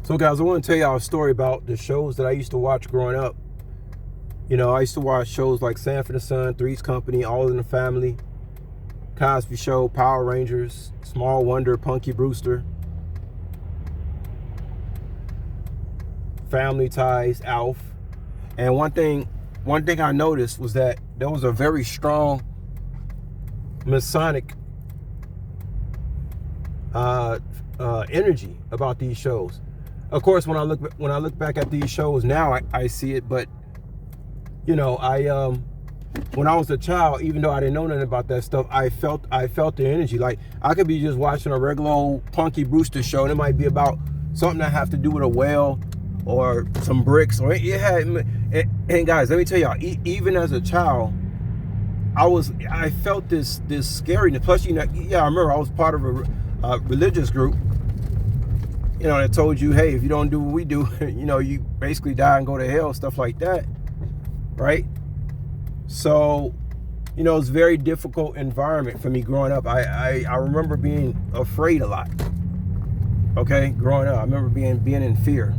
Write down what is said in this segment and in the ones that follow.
So guys, I want to tell y'all a story about the shows that I used to watch growing up. You know, I used to watch shows like Sanford and Son, Three's Company, All in the Family, Cosby Show, Power Rangers, Small Wonder, Punky Brewster, Family Ties, Alf. And one thing I noticed was that there was a very strong Masonic energy about these shows. Of course, when I look back at these shows now, I see it. But you know, when I was a child, even though I didn't know nothing about that stuff, I felt the energy. Like I could be just watching a regular old Punky Brewster show, and it might be about something that have to do with a well or some bricks, or it had. And guys, let me tell y'all, even as a child, I felt this scariness. Plus, you know, yeah, I remember I was part of a religious group, you know, that told you, hey, if you don't do what we do, you know, you basically die and go to hell, stuff like that, right? So, you know, it's a very difficult environment for me growing up. I remember being afraid a lot. Okay, growing up, I remember being in fear.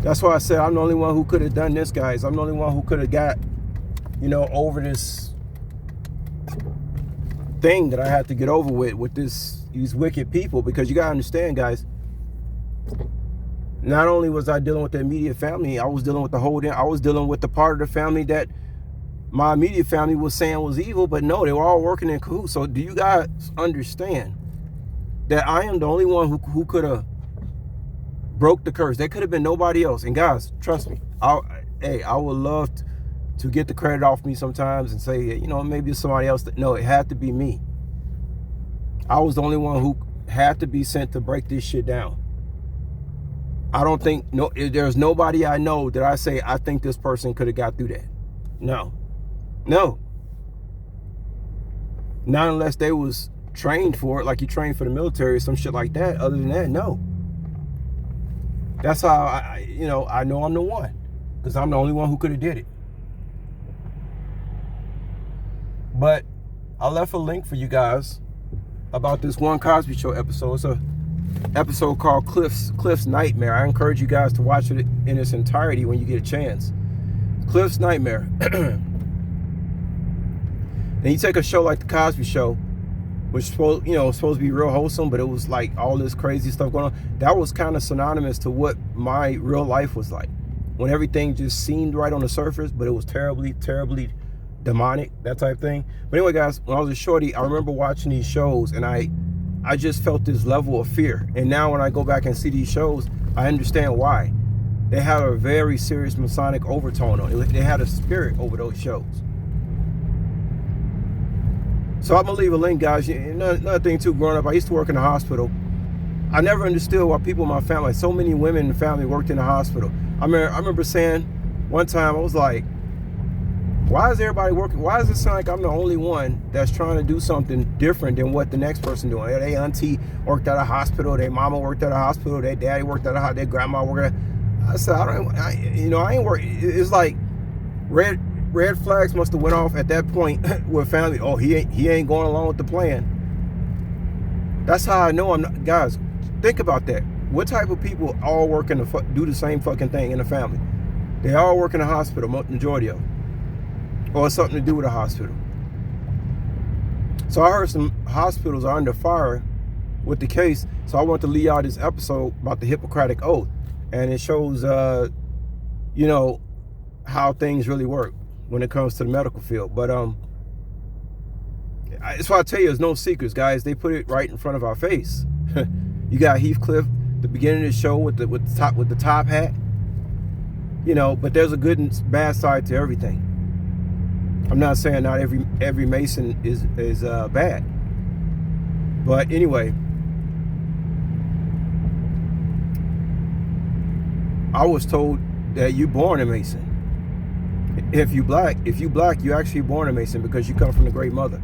That's why I said I'm the only one who could have done this, guys. I'm the only one who could have got, you know, over this thing that I had to get over with these wicked people. Because you gotta understand, guys, not only was I dealing with the immediate family, I was dealing with I was dealing with the part of the family that my immediate family was saying was evil, but no, they were all working in cahoots. So do you guys understand that I am the only one who could have broke the curse? There could have been nobody else. And guys, trust me, I would love to get the credit off me sometimes and say, you know, maybe it's somebody else. No, it had to be me. I was the only one who had to be sent to break this shit down. I don't think, there's nobody I know that I say, I think this person could have got through that. No. Not unless they was trained for it, like you trained for the military or some shit like that. Other than that, no. That's how I know I'm the one, because I'm the only one who could have did it. But I left a link for you guys about this one Cosby Show episode. It's a episode called Cliff's Nightmare. I encourage you guys to watch it in its entirety when you get a chance. Cliff's Nightmare. Then you take a show like the Cosby Show, which supposed to be real wholesome, but it was like all this crazy stuff going on. That was kind of synonymous to what my real life was like, when everything just seemed right on the surface, but it was terribly, terribly demonic, that type of thing. But anyway, guys, when I was a shorty, I remember watching these shows, and I just felt this level of fear. And now when I go back and see these shows, I understand why. They had a very serious Masonic overtone on it. They had a spirit over those shows. So I'm gonna leave a link, guys. Another thing too, growing up, I used to work in the hospital. I never understood why people in my family, so many women in the family, worked in the hospital. I remember saying one time, I was like, why is everybody working? Why does it sound like I'm the only one that's trying to do something different than what the next person doing? Their auntie worked at a hospital, their mama worked at a hospital, their daddy worked at a hospital, their grandma worked at. I said, I ain't working. It's like red flags must have went off at that point with family. Oh, he ain't going along with the plan. That's how I know I'm not. Guys, think about that. What type of people all work do the same fucking thing in the family? They all work in the hospital, majority of them, or something to do with a hospital. So I heard some hospitals are under fire with the case. So I want to leave out this episode about the Hippocratic Oath, and it shows, how things really work when it comes to the medical field. But that's why I tell you, there's no secrets, guys. They put it right in front of our face. You got Heathcliff, the beginning of the show with the top hat. But there's a good and bad side to everything. I'm not saying not every Mason is bad, but anyway, I was told that you born a Mason. If you black, you actually born a Mason because you come from the Great Mother.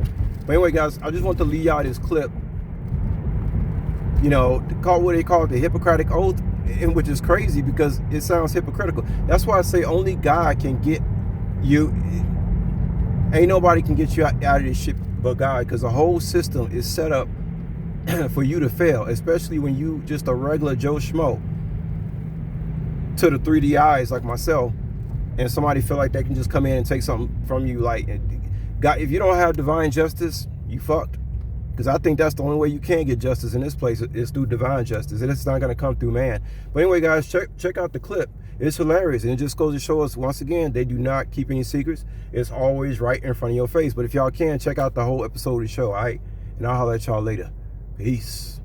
But anyway, guys, I just want to leave y'all this clip. What they call it, the Hippocratic Oath. and which is crazy because it sounds hypocritical. That's why I say only God can get you. Ain't nobody can get you out of this shit but God, because the whole system is set up for you to fail, especially when you just a regular Joe Schmo to the 3D eyes like myself, and somebody feel like they can just come in and take something from you. Like, God, if you don't have divine justice, you fucked. Because I think that's the only way you can get justice in this place is through divine justice, and it's not going to come through man. But anyway, guys, check out the clip. It's hilarious, and it just goes to show us once again they do not keep any secrets. It's always right in front of your face. But if y'all can, check out the whole episode of the show, all right? And I'll holler at y'all later. Peace.